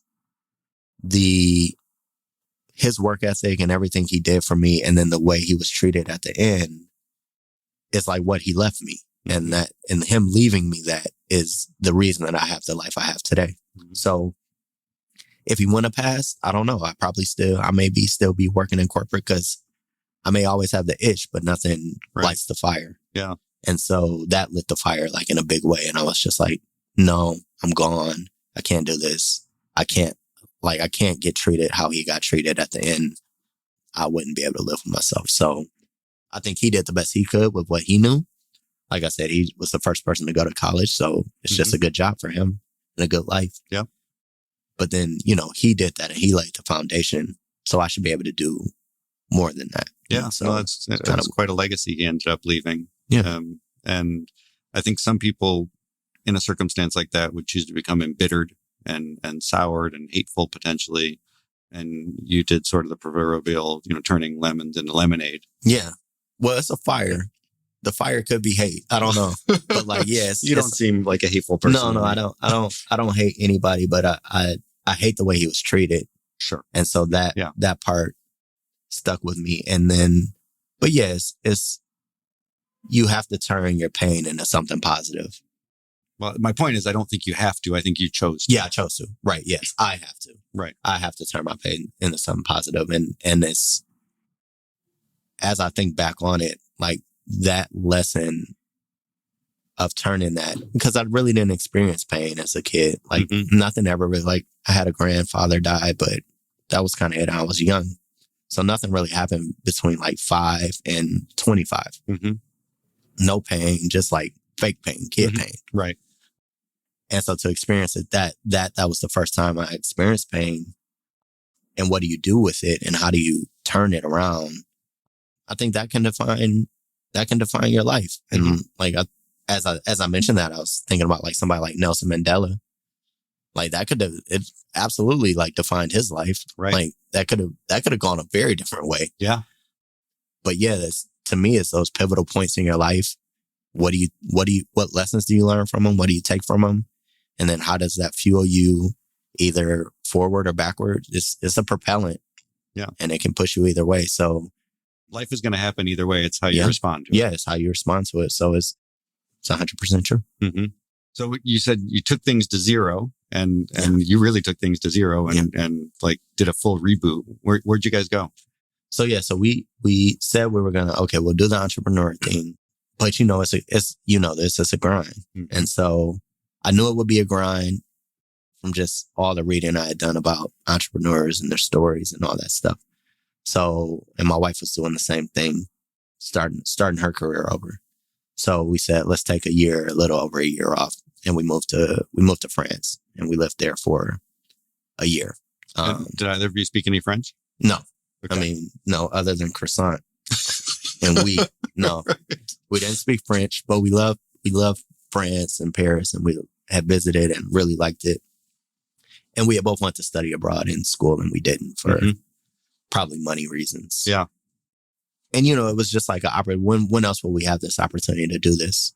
his work ethic and everything he did for me. And then the way he was treated at the end is like what he left me. And him leaving me that is the reason that I have the life I have today. Mm-hmm. So if he wouldn't have passed, I don't know. I may still be working in corporate because I may always have the itch, but nothing lights the fire. Yeah. And so that lit the fire like in a big way. And I was just like, no, I'm gone. I can't do this. I can't get treated how he got treated at the end. I wouldn't be able to live with myself. So I think he did the best he could with what he knew. Like I said, he was the first person to go to college. So it's just a good job for him and a good life. Yeah. But then, he did that and he laid the foundation. So I should be able to do more than that. Yeah. So that's quite a legacy he ended up leaving. Yeah. And I think some people in a circumstance like that would choose to become embittered and soured and hateful potentially. And you did sort of the proverbial, turning lemons into lemonade. Yeah. Well, it's a fire. The fire could be hate. I don't know. But like, yes. You don't seem like a hateful person. No, I don't hate anybody, but I hate the way he was treated. Sure. And so that part stuck with me. And then, but yes, you have to turn your pain into something positive. Well, my point is, I don't think you have to. I think you chose to. Yeah, I chose to. Right. Yes, I have to. Right. I have to turn my pain into something positive. And it's, as I think back on it, like that lesson of turning that, because I really didn't experience pain as a kid. Like nothing ever really, like I had a grandfather die, but that was kind of it. I was young. So nothing really happened between like 5 and 25. Mm-hmm. No pain, just like fake pain, kid pain. Right. And so to experience it, that was the first time I experienced pain. And what do you do with it? And how do you turn it around? I think that can define your life. And like, as I mentioned that, I was thinking about like somebody like Nelson Mandela. Like it absolutely like defined his life. Right. Like that could have gone a very different way. Yeah. But yeah, to me, it's those pivotal points in your life. What lessons do you learn from them? What do you take from them? And then how does that fuel you either forward or backward? It's a propellant. Yeah. And it can push you either way. So life is going to happen either way. It's how you respond to it. Yeah. It's how you respond to it. So it's 100% true. Mm-hmm. So you said you took things to zero and you really took things to zero and like did a full reboot. Where'd you guys go? So yeah, so we said we were we'll do the entrepreneur thing, but it's a grind. Mm-hmm. And so I knew it would be a grind from just all the reading I had done about entrepreneurs and their stories and all that stuff. So, and my wife was doing the same thing, starting her career over. So we said, let's take a little over a year off. And we moved to France and we lived there for a year. Did either of you speak any French? No. Okay. I mean, no, other than croissant. And we didn't speak French, but we love France and Paris, and we had visited and really liked it. And we had both went to study abroad in school, and we didn't for probably money reasons. Yeah. And, it was just like when else will we have this opportunity to do this?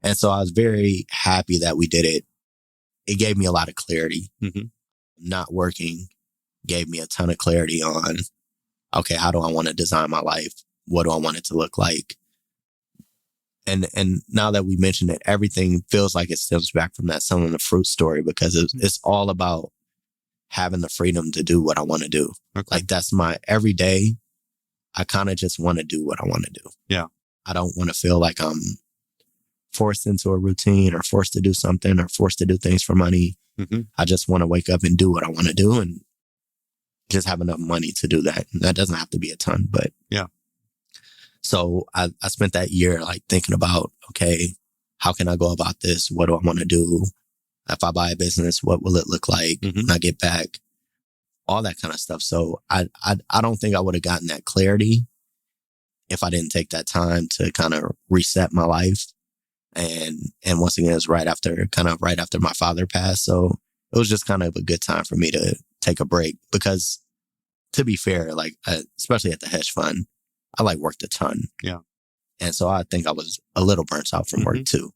And so I was very happy that we did it. It gave me a lot of clarity. Mm-hmm. Not working gave me a ton of clarity on, okay, how do I want to design my life? What do I want it to look like? And now that we mentioned it, everything feels like it stems back from that Selling the Fruit story, because it's all about having the freedom to do what I want to do. Okay. Like that's my every day. I kind of just want to do what I want to do. Yeah. I don't want to feel like I'm forced into a routine or forced to do something or forced to do things for money. Mm-hmm. I just want to wake up and do what I want to do and just have enough money to do that. And that doesn't have to be a ton, but yeah. So I spent that year like thinking about, okay, how can I go about this? What do I want to do? If I buy a business, what will it look like when I get back? All that kind of stuff. So I don't think I would have gotten that clarity if I didn't take that time to kind of reset my life. And once again, it was right after my father passed. So it was just kind of a good time for me to take a break, because to be fair, like, especially at the hedge fund, I like worked a ton. Yeah. And so I think I was a little burnt out from work too.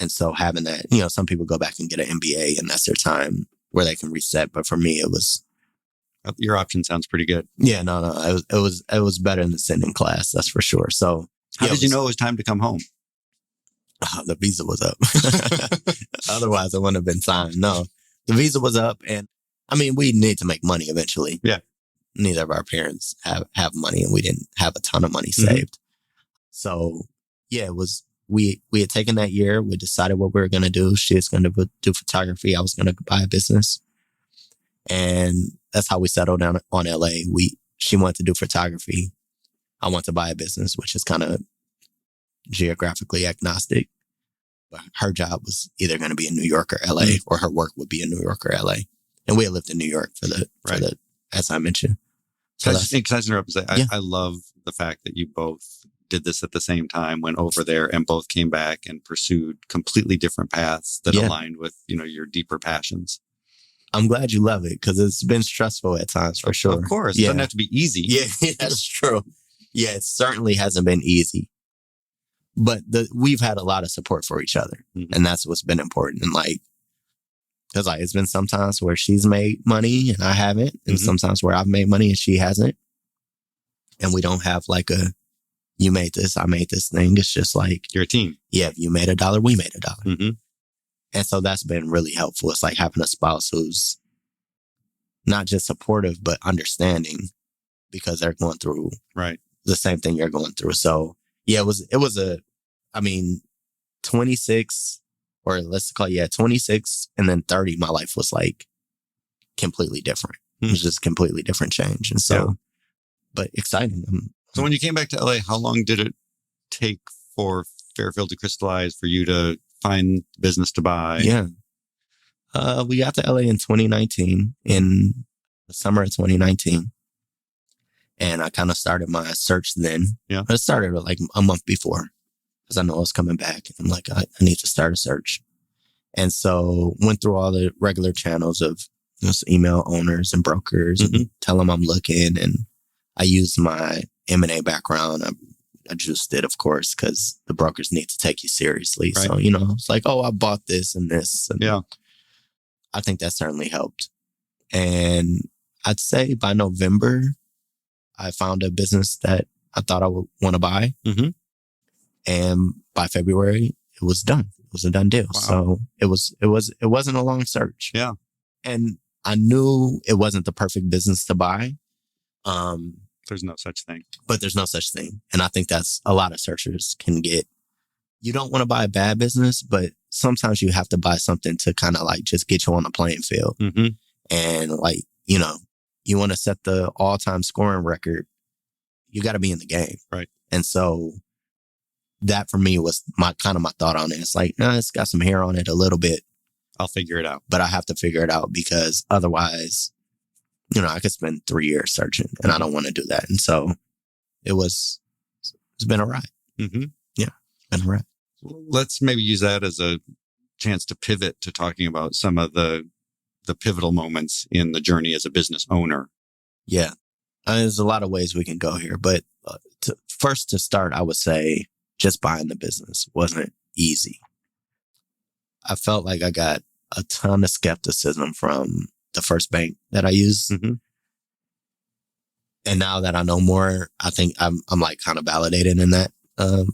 And so having that, some people go back and get an MBA and that's their time where they can reset. But for me, it was. Your option sounds pretty good. Yeah, no. It was better than sitting in class. That's for sure. So how did you know it was time to come home? The visa was up. Otherwise, I wouldn't have been signed. No, the visa was up. And I mean, we need to make money eventually. Yeah. Neither of our parents have money and we didn't have a ton of money saved. So yeah, it was, we had taken that year. We decided what we were going to do. She was going to do photography. I was going to buy a business. And that's how we settled down on LA. She wanted to do photography. I want to buy a business, which is kind of geographically agnostic. But her job was either going to be in New York or LA, or her work would be in New York or LA. And we had lived in New York for the as I mentioned. So can I just interrupt and say, I love the fact that you both did this at the same time, went over there and both came back and pursued completely different paths that aligned with, your deeper passions. I'm glad you love it because it's been stressful at times for sure. Of course. It doesn't have to be easy. Yeah, that's true. Yeah, it certainly hasn't been easy. But we've had a lot of support for each other. And that's what's been important. And because it's been sometimes where she's made money and I haven't. And sometimes where I've made money and she hasn't. And we don't have you made this, I made this thing. It's just you're a team. Yeah, if you made $1, we made $1. And so that's been really helpful. It's like having a spouse who's not just supportive, but understanding because they're going through the same thing you're going through. So yeah, it was 26 or let's call 26 and then 30. My life was completely different. It was just completely different change. And so, but exciting. So when you came back to LA, how long did it take for Fairfield to crystallize, for you to find business to buy? Yeah. We got to LA in 2019, in the summer of 2019. And I kind of started my search then. Yeah. I started a month before because I know I was coming back. I'm I need to start a search. And so went through all the regular channels of just email owners and brokers and tell them I'm looking. And I used my M&A background. I just did, of course, because the brokers need to take you seriously. Right. So, it's I bought this and this. And I think that certainly helped. And I'd say by November, I found a business that I thought I would want to buy. And by February, it was done. It was a done deal. Wow. So it wasn't a long search. Yeah. And I knew it wasn't the perfect business to buy. There's no such thing. But there's no such thing. And I think that's a lot of searchers can get. You don't want to buy a bad business, but sometimes you have to buy something to kind of just get you on the playing field. And you want to set the all-time scoring record. You got to be in the game. Right. And so that for me was my thought on it. It's it's got some hair on it a little bit. I'll figure it out. But I have to figure it out because otherwise, I could spend 3 years searching and I don't want to do that. And so it's been a ride. Yeah, been a ride. Let's maybe use that as a chance to pivot to talking about some of the pivotal moments in the journey as a business owner. Yeah. There's a lot of ways we can go here, but to start, I would say just buying the business wasn't easy. I felt like I got a ton of skepticism from the first bank that I used. And now that I know more, I think I'm kind of validated in that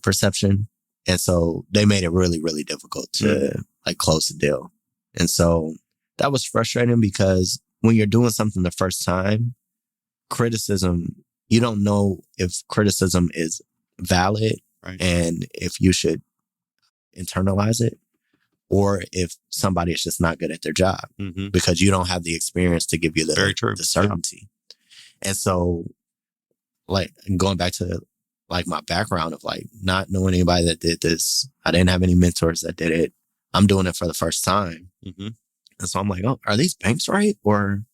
perception. And so they made it really, really difficult to close the deal. And so that was frustrating because when you're doing something the first time, criticism, you don't know if criticism is valid and if you should internalize it or if somebody is just not good at their job because you don't have the experience to give you the certainty. And so going back to my background of not knowing anybody that did this, I didn't have any mentors that did it. I'm doing it for the first time. And so I'm oh, are these banks right? Or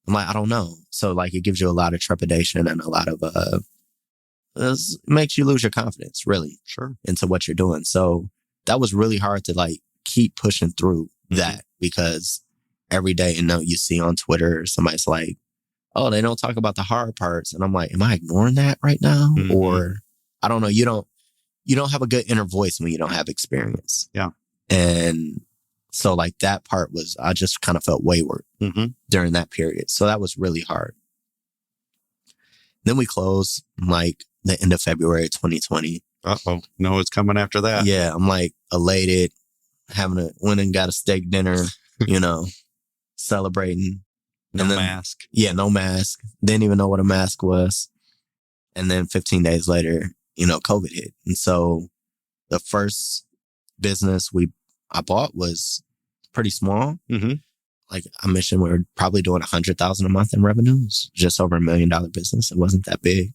I'm I don't know. So it gives you a lot of trepidation and a lot of, it makes you lose your confidence really into what you're doing. So that was really hard to keep pushing through that because every day, you see on Twitter, somebody's oh, they don't talk about the hard parts. And I'm like, am I ignoring that right now? Mm-hmm. Or I don't know. You don't have a good inner voice when you don't have experience. Yeah. And so like that part was, I just kind of felt wayward during that period. So that was really hard. Then we closed like the end of February 2020. Uh-oh. No, it's coming after that. Yeah. I'm like elated, went and got a steak dinner, celebrating. No mask. Yeah, no mask. Didn't even know what a mask was. And then 15 days later, COVID hit. And so the first business I bought was pretty small. Mm-hmm. Like I mentioned, we were probably doing $100,000 a month in revenues, just over $1 million business. It wasn't that big.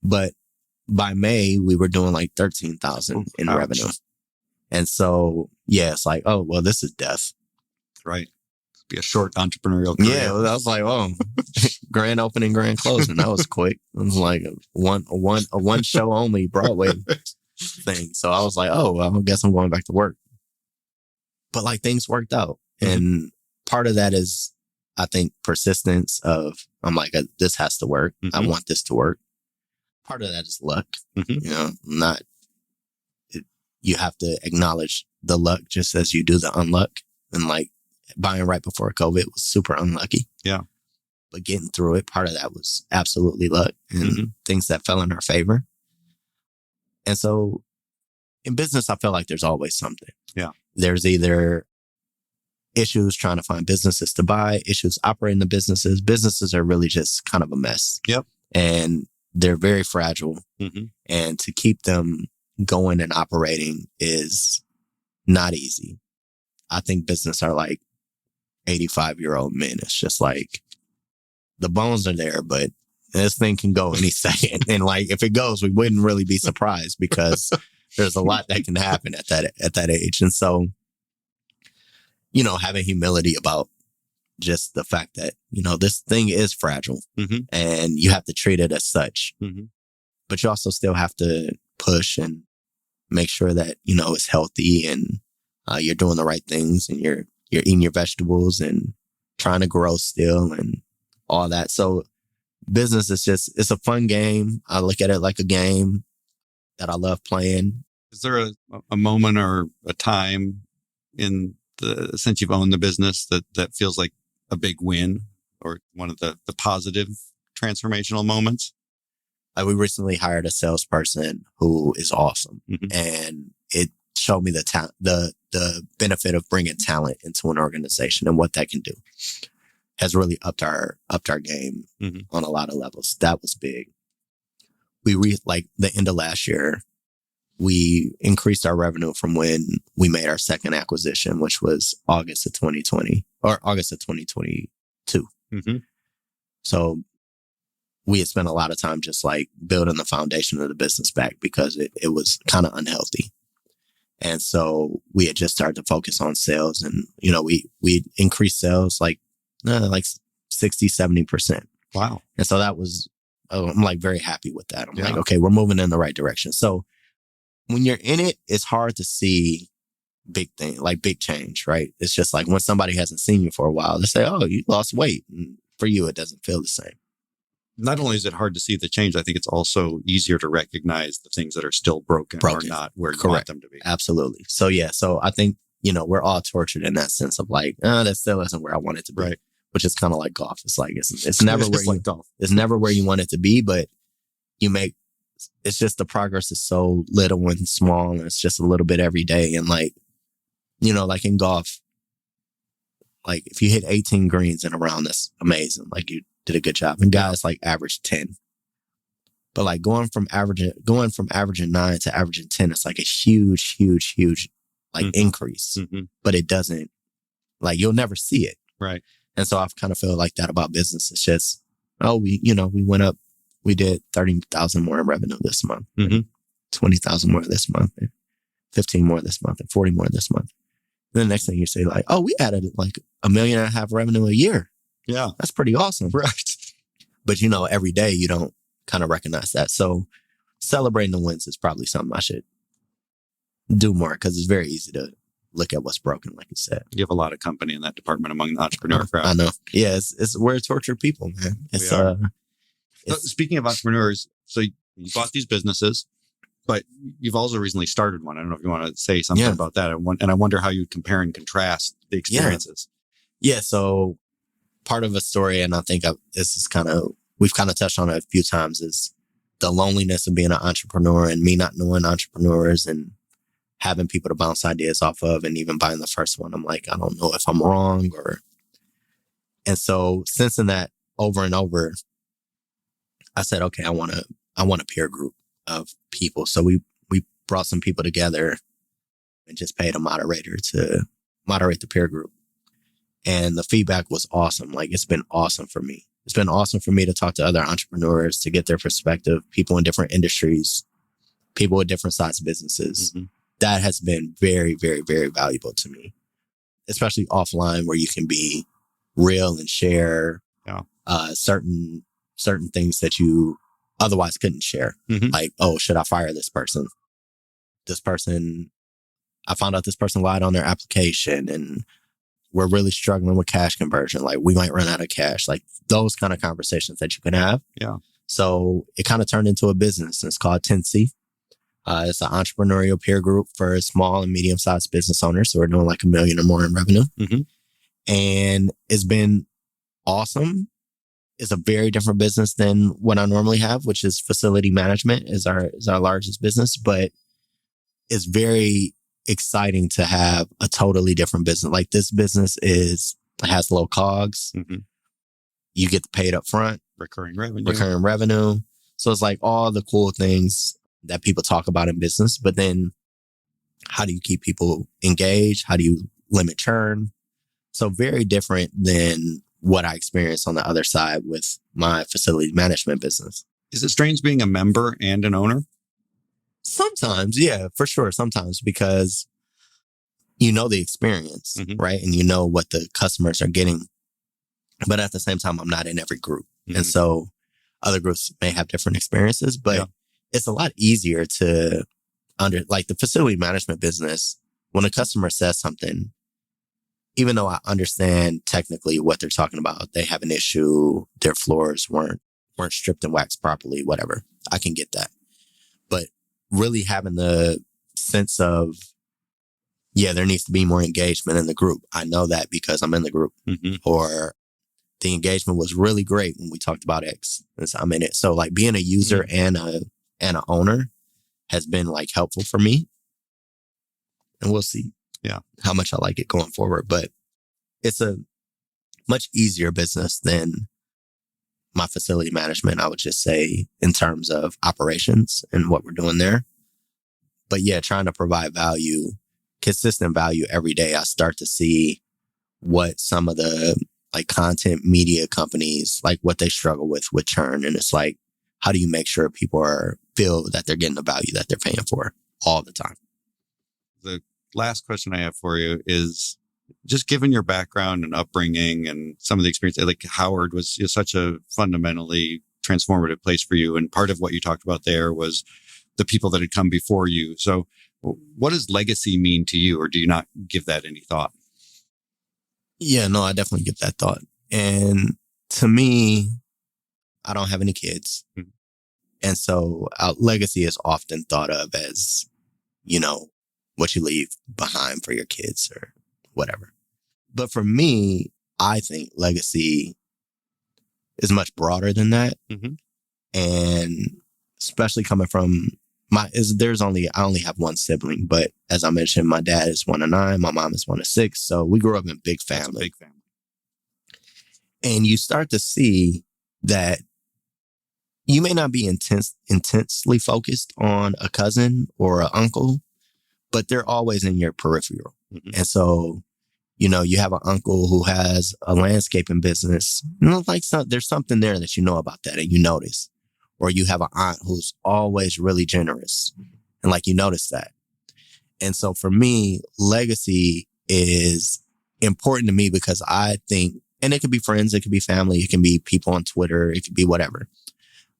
But by May, we were doing like 13,000 in revenue. And so, yeah, it's like, oh, well, this is death. Right. Be a short entrepreneurial career. Yeah, I was like, oh, grand opening, grand closing. That was quick. It was like a one show only Broadway thing. So I was like, oh, well, I guess I'm going back to work. But like things worked out. And part of that is, I think, persistence of, I'm like, this has to work. I want this to work. Part of that is luck. You have to acknowledge the luck just as you do the unluck. And like buying right before COVID was super unlucky. Yeah. But getting through it, part of that was absolutely luck and things that fell in our favor. And so in business, I feel like there's always something. Yeah. There's either issues trying to find businesses to buy, issues operating the businesses. Businesses are really just kind of a mess. Yep. And they're very fragile. And to keep them going and operating is not easy. I think business are like 85-year-old men. It's just like the bones are there, but this thing can go any second. And like, if it goes, we wouldn't really be surprised because there's a lot that can happen at that age. And so, having humility about just the fact that, this thing is fragile and you have to treat it as such, but you also still have to push and make sure that, it's healthy and you're doing the right things and you're eating your vegetables and trying to grow still and all that. So business is it's a fun game. I look at it like a game that I love playing. Is there a moment or a time since you've owned the business that feels like a big win or one of the positive transformational moments? We recently hired a salesperson who is awesome, and it showed me the benefit of bringing talent into an organization and what that can do. Has really upped our game on a lot of levels. That was big. Like the end of last year, we increased our revenue from when we made our second acquisition, which was August of 2020 or August of 2022. So we had spent a lot of time just like building the foundation of the business back because it was kind of unhealthy. And so we had just started to focus on sales and, we increased sales like 60, 70%. Wow. And so I'm like very happy with that. I'm like, okay, we're moving in the right direction. So when you're in it, it's hard to see big change, right? It's just like when somebody hasn't seen you for a while, they say, oh, you lost weight. And for you, it doesn't feel the same. Not only is it hard to see the change, I think it's also easier to recognize the things that are still broken. Or not where you want them to be. Absolutely. So yeah, I think, we're all tortured in that sense of like, that still isn't where I want it to be. Right. Which is kind of like golf. It's like, it's never where golf. It's never where you want it to be, but it's just the progress is so little and small and it's just a little bit every day. And like, like in golf, like if you hit 18 greens in a round, that's amazing. Like you did a good job. And guys like average 10. But like going from averaging 9 to averaging 10, it's like a huge, huge, huge like increase. But it doesn't, like you'll never see it. Right. And so I kind of feel like that about business. It's just, we went up, we did 30,000 more in revenue this month, 20,000 more this month, and 15 more this month, and 40 more this month. And then the next thing you say like, oh, we added like $1.5 million revenue a year. Yeah. That's pretty awesome. Right. But every day you don't kind of recognize that. So celebrating the wins is probably something I should do more because it's very easy to look at what's broken, like you said. You have a lot of company in that department among the entrepreneur crowd. I know. Yeah, we're tortured people, man. It's We are. So speaking of entrepreneurs, so you bought these businesses, but you've also recently started one. I don't know if you want to say something about that. And I wonder how you compare and contrast the experiences. Yeah. So part of a story, and I think we've kind of touched on it a few times, is the loneliness of being an entrepreneur and me not knowing entrepreneurs and having people to bounce ideas off of. And even buying the first one, I'm like, I don't know if I'm wrong and so sensing that over and over, I said, okay, I want a peer group of people. So we brought some people together and just paid a moderator to moderate the peer group. And the feedback was awesome. Like, it's been awesome for me. It's been awesome for me to talk to other entrepreneurs, to get their perspective, people in different industries, people with different size businesses. Mm-hmm. That has been very, very, very valuable to me, especially offline, where you can be real and share certain things that you otherwise couldn't share. Mm-hmm. Like, oh, should I fire this person? I found out this person lied on their application and we're really struggling with cash conversion. Like, we might run out of cash. Like, those kind of conversations that you can have. Yeah. So it kind of turned into a business. And it's called Tensi. It's an entrepreneurial peer group for small and medium-sized business owners. So we're doing like $1 million or more in revenue. Mm-hmm. And it's been awesome. It's a very different business than what I normally have, which is facility management is our largest business. But it's very exciting to have a totally different business. Like, this business has low COGS. Mm-hmm. You get paid up front. Recurring revenue. So it's like all the cool things that people talk about in business. But then how do you keep people engaged? How do you limit churn? So very different than what I experienced on the other side with my facility management business. Is it strange being a member and an owner? Sometimes, yeah, for sure. Sometimes, because you know the experience, mm-hmm. right? And you know what the customers are getting. But at the same time, I'm not in every group. Mm-hmm. And so other groups may have different experiences, but it's a lot easier to like the facility management business. When a customer says something, even though I understand technically what they're talking about, they have an issue, their floors weren't stripped and waxed properly, whatever. I can get that. But really having the sense of, there needs to be more engagement in the group. I know that because I'm in the group. Mm-hmm. Or the engagement was really great when we talked about X. I'm in it. So like being a user mm-hmm. and an owner has been like helpful for me. And we'll see how much I like it going forward. But it's a much easier business than my facility management, I would just say, in terms of operations and what we're doing there. But trying to provide value, consistent value every day. I start to see what some of the like content media companies, like what they struggle with churn. And it's like, how do you make sure people feel that they're getting the value that they're paying for all the time? The last question I have for you is, just given your background and upbringing and some of the experience, like Howard was such a fundamentally transformative place for you. And part of what you talked about there was the people that had come before you. So what does legacy mean to you, or do you not give that any thought? Yeah, no, I definitely give that thought. And to me, I don't have any kids. Mm-hmm. And so legacy is often thought of as, what you leave behind for your kids or whatever. But for me, I think legacy is much broader than that. Mm-hmm. And especially coming from I only have one sibling, but as I mentioned, my dad is 1 of 9, my mom is 1 of 6. So we grew up in a big family. That's a big family. And you start to see that you may not be intensely focused on a cousin or an uncle, but they're always in your peripheral. Mm-hmm. And so, you have an uncle who has a landscaping business. There's something there that you know about that and you notice. Or you have an aunt who's always really generous and you notice that. And so for me, legacy is important to me because I think, and it could be friends, it could be family, it can be people on Twitter, it could be whatever.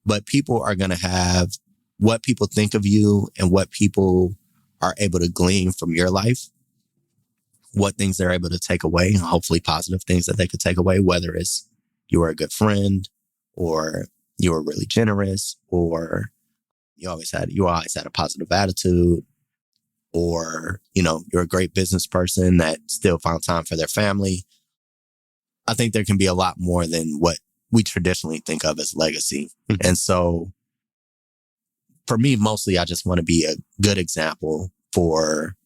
But people are going to have what people think of you and what people are able to glean from your life what things they're able to take away, and hopefully positive things that they could take away, whether it's you were a good friend or you were really generous or you always had a positive attitude, or, you're a great business person that still found time for their family. I think there can be a lot more than what we traditionally think of as legacy. Mm-hmm. And so for me, mostly, I just want to be a good example for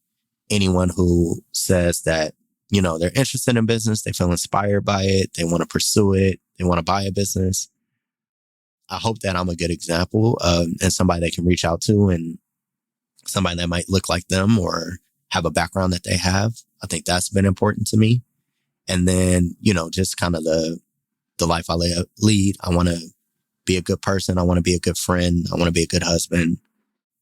anyone who says that, they're interested in business, they feel inspired by it, they want to pursue it, they want to buy a business. I hope that I'm a good example and somebody they can reach out to, and somebody that might look like them or have a background that they have. I think that's been important to me. And then, just kind of the life I lead. I want to be a good person. I want to be a good friend. I want to be a good husband.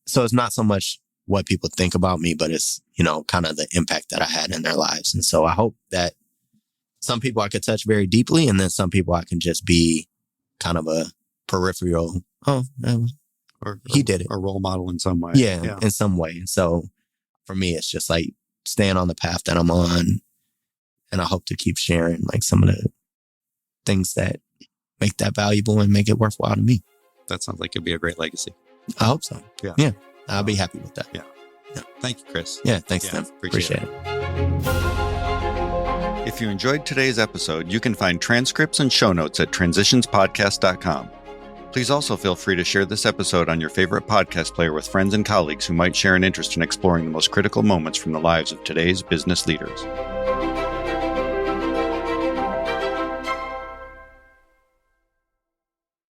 So it's not so much what people think about me, but it's, kind of the impact that I had in their lives. And so I hope that some people I could touch very deeply, and then some people I can just be kind of a peripheral, he did it. A role model in some way. Yeah, in some way. And so for me, it's just like staying on the path that I'm on. And I hope to keep sharing like some of the things that make that valuable and make it worthwhile to me. That sounds like it'd be a great legacy. I hope so. Yeah. I'll be happy with that. Yeah. Thank you, Chris. Yeah. Thanks, Tim. Appreciate it. If you enjoyed today's episode, you can find transcripts and show notes at transitionspodcast.com. Please also feel free to share this episode on your favorite podcast player with friends and colleagues who might share an interest in exploring the most critical moments from the lives of today's business leaders.